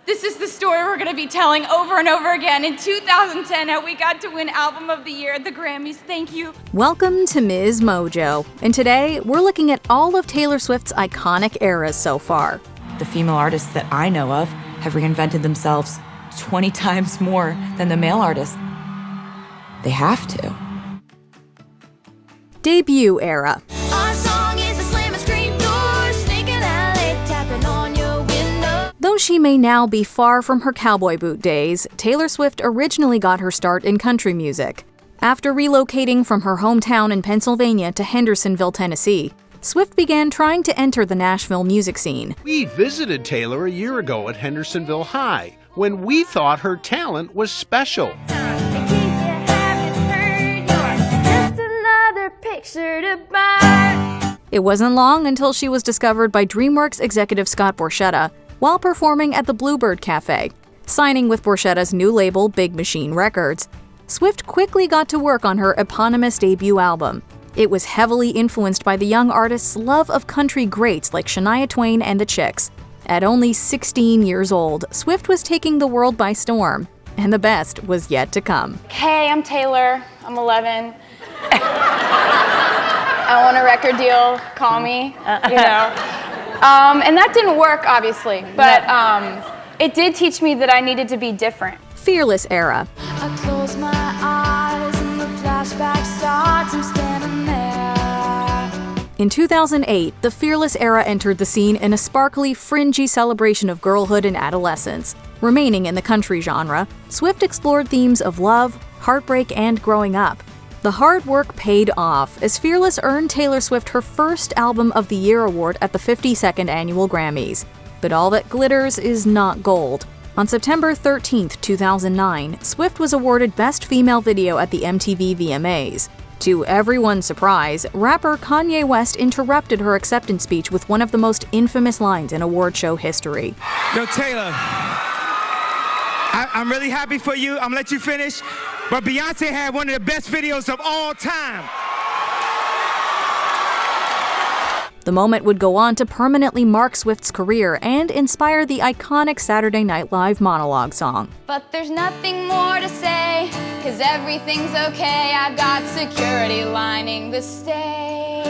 This is the story we're going to be telling over and over again. In 2010, how we got to win Album of the Year at the Grammys. Thank you. Welcome to MsMojo, and today we're looking at all of Taylor Swift's iconic eras so far. The female artists that I know of have reinvented themselves 20 times more than the male artists. They have to. Debut era. Though she may now be far from her cowboy boot days, Taylor Swift originally got her start in country music. After relocating from her hometown in Pennsylvania to Hendersonville, Tennessee, Swift began trying to enter the Nashville music scene. We visited Taylor a year ago at Hendersonville High when we thought her talent was special. It wasn't long until she was discovered by DreamWorks executive Scott Borchetta while performing at the Bluebird Cafe. Signing with Borchetta's new label, Big Machine Records, Swift quickly got to work on her eponymous debut album. It was heavily influenced by the young artist's love of country greats like Shania Twain and the Chicks. At only 16 years old, Swift was taking the world by storm, and the best was yet to come. Hey, I'm Taylor. I'm 11. I want a record deal. Call me. And that didn't work, obviously, but it did teach me that I needed to be different. Fearless era. I close my eyes and the flashback starts. I'm standing there. In 2008, the Fearless era entered the scene in a sparkly, fringy celebration of girlhood and adolescence. Remaining in the country genre, Swift explored themes of love, heartbreak, and growing up. The hard work paid off, as Fearless earned Taylor Swift her first Album of the Year award at the 52nd Annual Grammys. But all that glitters is not gold. On September 13, 2009, Swift was awarded Best Female Video at the MTV VMAs. To everyone's surprise, rapper Kanye West interrupted her acceptance speech with one of the most infamous lines in award show history. Yo, Taylor, I'm really happy for you. I'm gonna let you finish. But Beyonce had one of the best videos of all time. The moment would go on to permanently mark Swift's career and inspire the iconic Saturday Night Live monologue song. But there's nothing more to say, 'cause everything's okay. I've got security lining the stage.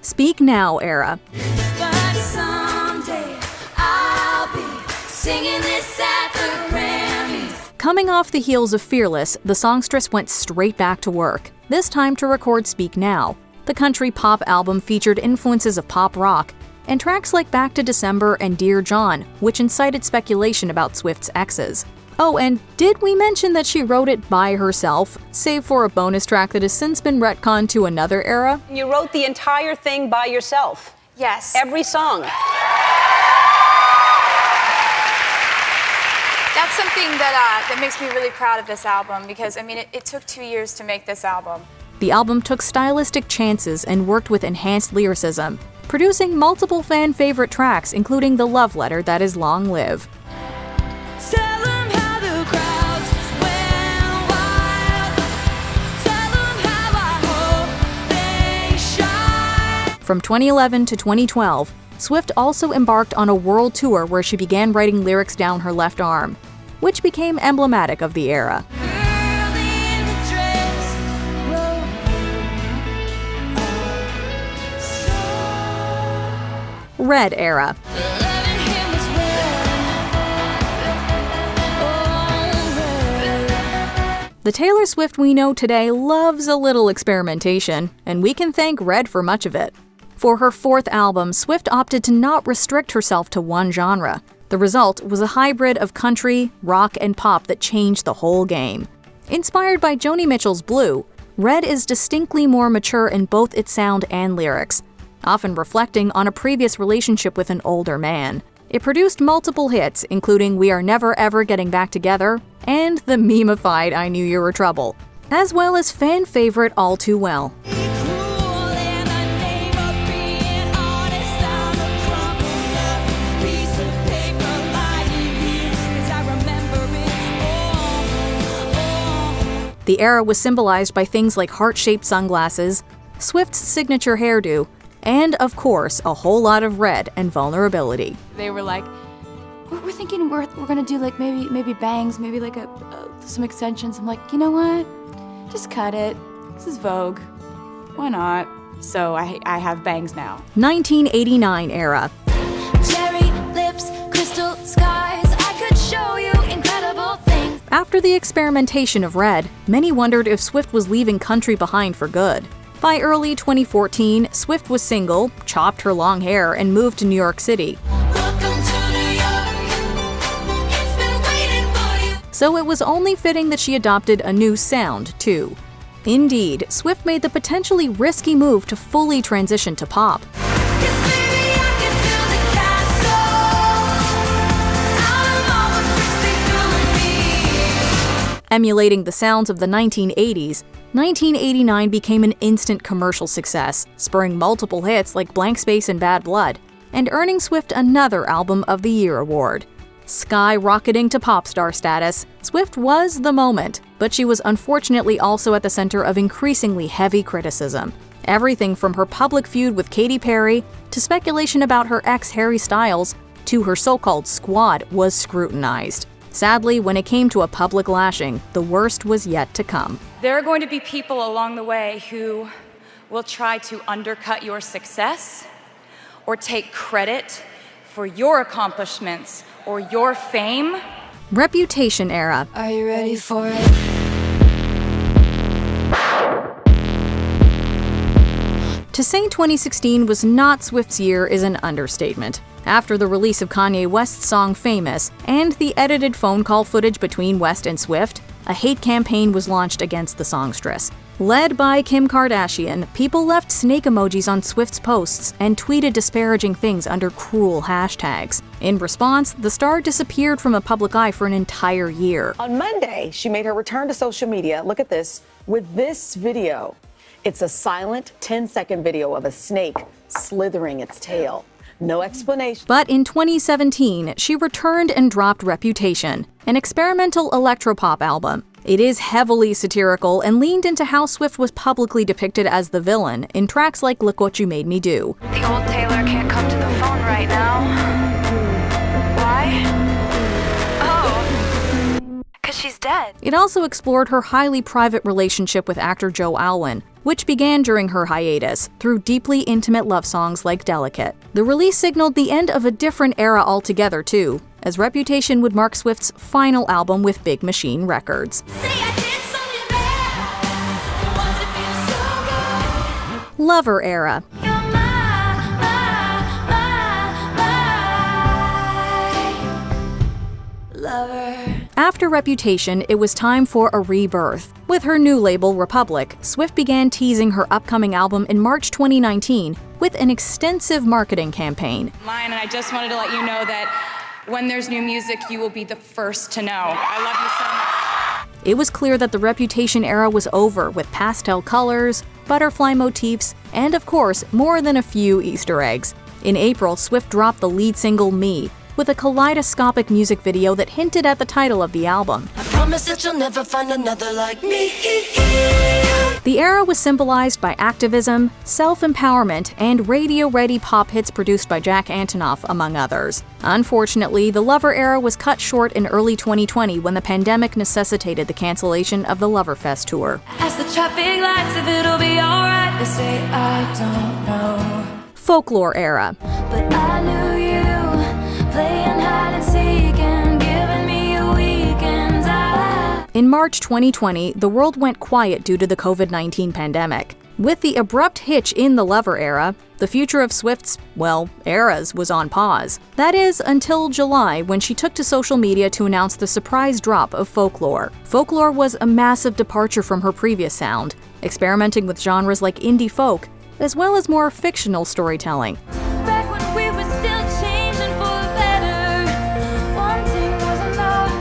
Speak Now era. But someday I'll be singing this at the Grammys. Coming off the heels of Fearless, the songstress went straight back to work, this time to record Speak Now. The country pop album featured influences of pop rock, and tracks like Back to December and Dear John, which incited speculation about Swift's exes. Oh, and did we mention that she wrote it by herself, save for a bonus track that has since been retconned to another era? You wrote the entire thing by yourself. Yes. Every song. That's something that makes me really proud of this album, because, it took 2 years to make this album. The album took stylistic chances and worked with enhanced lyricism, producing multiple fan-favorite tracks, including the love letter that is Long Live. Tell 'em how the crowds went wild. Tell 'em how I hope they shine. From 2011 to 2012, Swift also embarked on a world tour where she began writing lyrics down her left arm, which became emblematic of the era. Early in the dress, Red era. loving him was red. The Taylor Swift we know today loves a little experimentation, and we can thank Red for much of it. For her fourth album, Swift opted to not restrict herself to one genre. The result was a hybrid of country, rock, and pop that changed the whole game. Inspired by Joni Mitchell's Blue, Red is distinctly more mature in both its sound and lyrics, often reflecting on a previous relationship with an older man. It produced multiple hits, including We Are Never Ever Getting Back Together and the meme-ified I Knew You Were Trouble, as well as fan favorite All Too Well. The era was symbolized by things like heart-shaped sunglasses, Swift's signature hairdo, and, of course, a whole lot of red and vulnerability. They were like, we're thinking we're gonna do like maybe bangs, maybe like some extensions. I'm like, you know what? Just cut it. This is Vogue. Why not? So I have bangs now. 1989 era. Cherry lips, crystal skies. I could show you incredible things. After the experimentation of red, many wondered if Swift was leaving country behind for good. By early 2014, Swift was single, chopped her long hair, and moved to New York City. Welcome to New York. It's been waiting for you. So it was only fitting that she adopted a new sound, too. Indeed, Swift made the potentially risky move to fully transition to pop. 'Cause baby, I can feel the castle. Out of all the bricks they threw at me. Emulating the sounds of the 1980s, 1989 became an instant commercial success, spurring multiple hits like Blank Space and Bad Blood, and earning Swift another Album of the Year award. Skyrocketing to pop star status, Swift was the moment, but she was unfortunately also at the center of increasingly heavy criticism. Everything from her public feud with Katy Perry, to speculation about her ex Harry Styles, to her so-called squad was scrutinized. Sadly, when it came to a public lashing, the worst was yet to come. There are going to be people along the way who will try to undercut your success or take credit for your accomplishments or your fame. Reputation era. Are you ready for it? To say 2016 was not Swift's year is an understatement. After the release of Kanye West's song Famous and the edited phone call footage between West and Swift, a hate campaign was launched against the songstress. Led by Kim Kardashian, people left snake emojis on Swift's posts and tweeted disparaging things under cruel hashtags. In response, the star disappeared from the public eye for an entire year. On Monday, she made her return to social media, look at this, with this video. It's a silent 10-second video of a snake slithering its tail. No explanation. But in 2017, she returned and dropped Reputation, an experimental electropop album. It is heavily satirical and leaned into how Swift was publicly depicted as the villain in tracks like Look What You Made Me Do. The old Taylor can't come to the phone right now. Why? Oh, 'cause she's dead. It also explored her highly private relationship with actor Joe Alwyn, which began during her hiatus, through deeply intimate love songs like Delicate. The release signaled the end of a different era altogether, too, as Reputation would mark Swift's final album with Big Machine Records. Lover era. After Reputation, it was time for a rebirth. With her new label, Republic, Swift began teasing her upcoming album in March 2019 with an extensive marketing campaign. Mine, and I just wanted to let you know that when there's new music, you will be the first to know. I love you so much. It was clear that the Reputation era was over, with pastel colors, butterfly motifs, and of course, more than a few Easter eggs. In April, Swift dropped the lead single Me, with a kaleidoscopic music video that hinted at the title of the album. I promise that you'll never find another like me. The era was symbolized by activism, self-empowerment, and radio-ready pop hits produced by Jack Antonoff, among others. Unfortunately, the Lover era was cut short in early 2020 when the pandemic necessitated the cancellation of the Loverfest tour. Ask the traffic lights if it'll be alright. They say I don't know, Folklore era. but I knew you. Playing hide and seek and giving me a weekend's eye. In March 2020, the world went quiet due to the COVID-19 pandemic. With the abrupt hitch in the Lover era, the future of Swift's, eras was on pause. That is, until July, when she took to social media to announce the surprise drop of Folklore. Folklore was a massive departure from her previous sound, experimenting with genres like indie folk, as well as more fictional storytelling. Back when we were still changing for better, one thing was enough.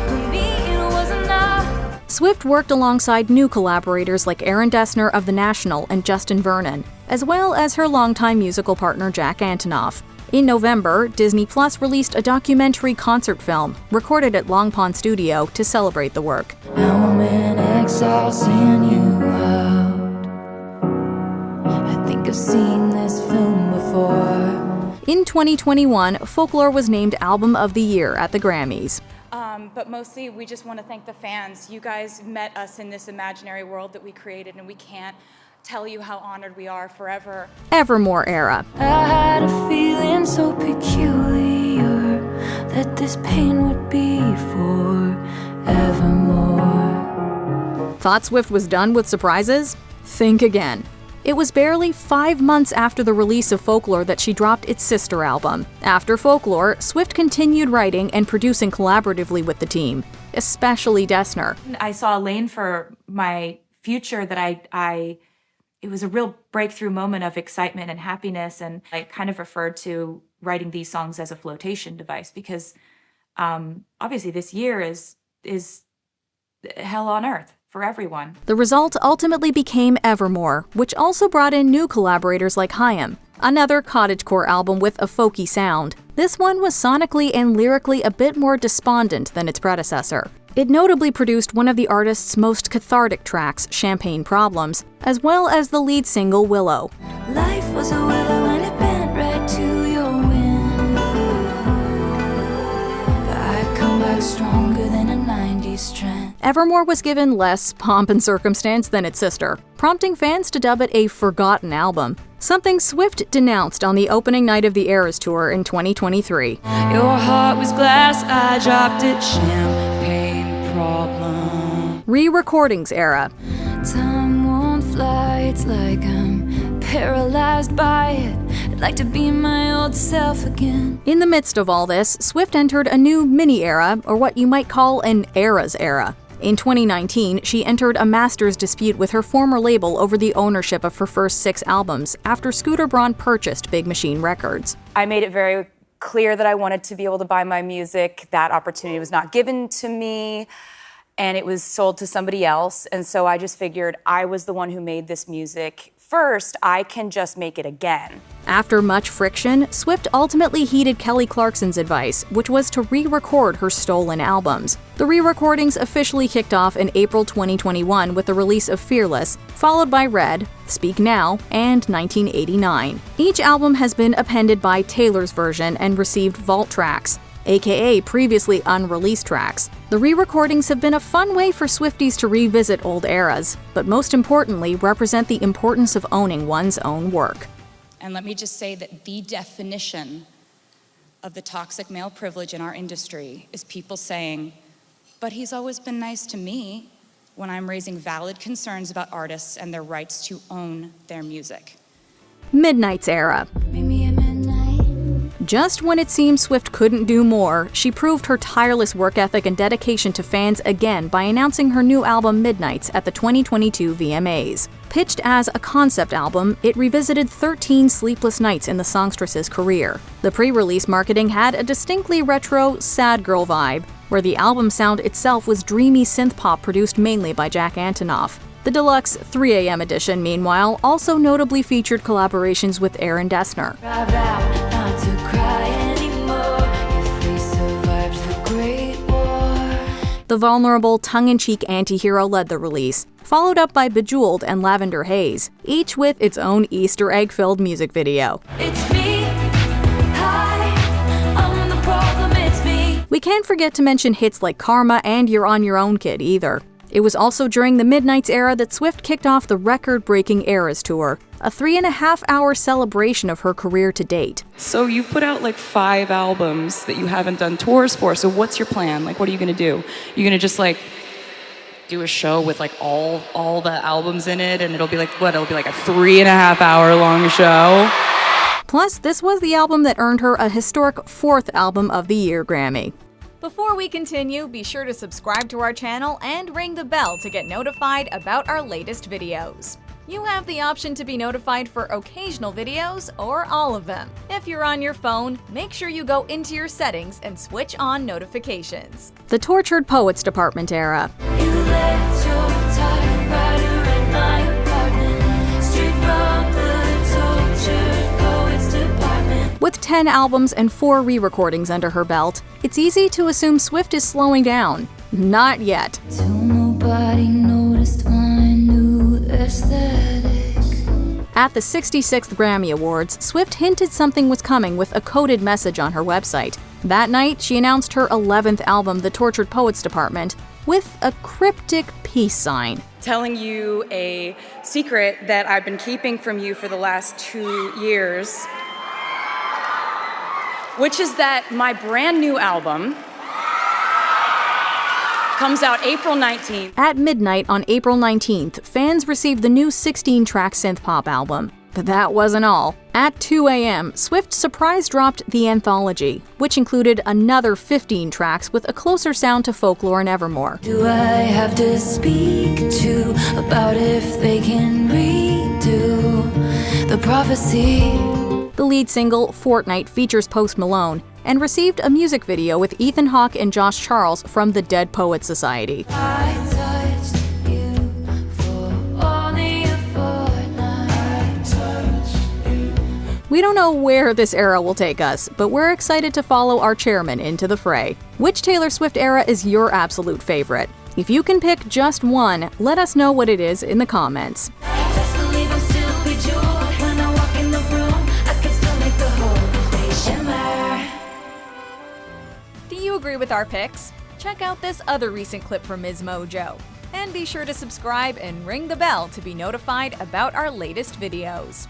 For me, it was enough. Swift worked alongside new collaborators like Aaron Dessner of The National and Justin Vernon, as well as her longtime musical partner Jack Antonoff. In November, Disney Plus released a documentary concert film, recorded at Long Pond Studio, to celebrate the work. Now I'm in exile, seeing you out. I think of seen this film before. In 2021, Folklore was named Album of the Year at the Grammys. But mostly, we just want to thank the fans. You guys met us in this imaginary world that we created, and we can't tell you how honored we are forever. Evermore era. I had a feeling so peculiar that this pain would be forevermore. Thought Swift was done with surprises? Think again. It was barely 5 months after the release of Folklore that she dropped its sister album. After Folklore, Swift continued writing and producing collaboratively with the team, especially Dessner. I saw a lane for my future that it was a real breakthrough moment of excitement and happiness, and I kind of referred to writing these songs as a flotation device because obviously this year is hell on earth for everyone. The result ultimately became Evermore, which also brought in new collaborators like Haim, another cottagecore album with a folky sound. This one was sonically and lyrically a bit more despondent than its predecessor. It notably produced one of the artist's most cathartic tracks, Champagne Problems, as well as the lead single Willow. Life was a willow and it bent right to your wind. But I come back stronger than a 90s trend. Evermore was given less pomp and circumstance than its sister, prompting fans to dub it a forgotten album, something Swift denounced on the opening night of the Eras Tour in 2023. Your heart was glass, I dropped it, champagne problem. Re-recordings era. Time won't fly, it's like I'm paralyzed by it. I'd like to be my old self again. In the midst of all this, Swift entered a new mini-era, or what you might call an Eras era. In 2019, she entered a master's dispute with her former label over the ownership of her first 6 albums after Scooter Braun purchased Big Machine Records. I made it very clear that I wanted to be able to buy my music. That opportunity was not given to me, and it was sold to somebody else. And so I just figured I was the one who made this music first. I can just make it again. After much friction, Swift ultimately heeded Kelly Clarkson's advice, which was to re-record her stolen albums. The re-recordings officially kicked off in April 2021 with the release of Fearless, followed by Red, Speak Now, and 1989. Each album has been appended by Taylor's version and received vault tracks, aka previously unreleased tracks. The re-recordings have been a fun way for Swifties to revisit old eras, but most importantly represent the importance of owning one's own work. And let me just say that the definition of the toxic male privilege in our industry is people saying, but he's always been nice to me, when I'm raising valid concerns about artists and their rights to own their music. Midnight's era. Meet me at midnight. Just when it seemed Swift couldn't do more, she proved her tireless work ethic and dedication to fans again by announcing her new album Midnights at the 2022 VMAs. Pitched as a concept album, it revisited 13 sleepless nights in the songstress's career. The pre-release marketing had a distinctly retro, sad girl vibe, where the album sound itself was dreamy synth-pop produced mainly by Jack Antonoff. The deluxe 3 AM edition, meanwhile, also notably featured collaborations with Aaron Dessner. I vow not to cry anymore if we survived the Great War. The vulnerable, tongue-in-cheek anti-hero led the release, followed up by Bejeweled and Lavender Haze, each with its own Easter egg-filled music video. It's me. Hi, I'm the problem, it's me. We can't forget to mention hits like Karma and You're On Your Own Kid either. It was also during the Midnights era that Swift kicked off the record-breaking Eras Tour, a 3.5-hour celebration of her career to date. So you've put out like 5 albums that you haven't done tours for, so what's your plan? Like, what are you gonna do? You're gonna just like do a show with like all the albums in it, and it'll be like, what? It'll be like a 3.5-hour long show? Plus, this was the album that earned her a historic 4th Album of the Year Grammy. Before we continue, be sure to subscribe to our channel and ring the bell to get notified about our latest videos. You have the option to be notified for occasional videos or all of them. If you're on your phone, make sure you go into your settings and switch on notifications. The Tortured Poets Department era. You left your typewriter in my apartment, straight from the Tortured Poets Department. With 10 albums and 4 re-recordings under her belt, it's easy to assume Swift is slowing down. Not yet. Till nobody noticed my new aesthetic. At the 66th Grammy Awards, Swift hinted something was coming with a coded message on her website. That night, she announced her 11th album, The Tortured Poets Department, with a cryptic peace sign. Telling you a secret that I've been keeping from you for the last 2 years, which is that my brand new album comes out April 19th. At midnight on April 19th, fans received the new 16-track synth-pop album. But that wasn't all. At 2 a.m., Swift surprise dropped The Anthology, which included another 15 tracks with a closer sound to Folklore and Evermore. Do I have to speak to about if they can redo the prophecy? The lead single, Fortnight, features Post Malone and received a music video with Ethan Hawke and Josh Charles from the Dead Poets Society. I touched you for only a fortnight. We don't know where this era will take us, but we're excited to follow our chairman into the fray. Which Taylor Swift era is your absolute favorite? If you can pick just one, let us know what it is in the comments. Just believe I'm still bejeweled when I walk in the room. I can still make the whole place shimmer. Do you agree with our picks? Check out this other recent clip from MsMojo. And be sure to subscribe and ring the bell to be notified about our latest videos.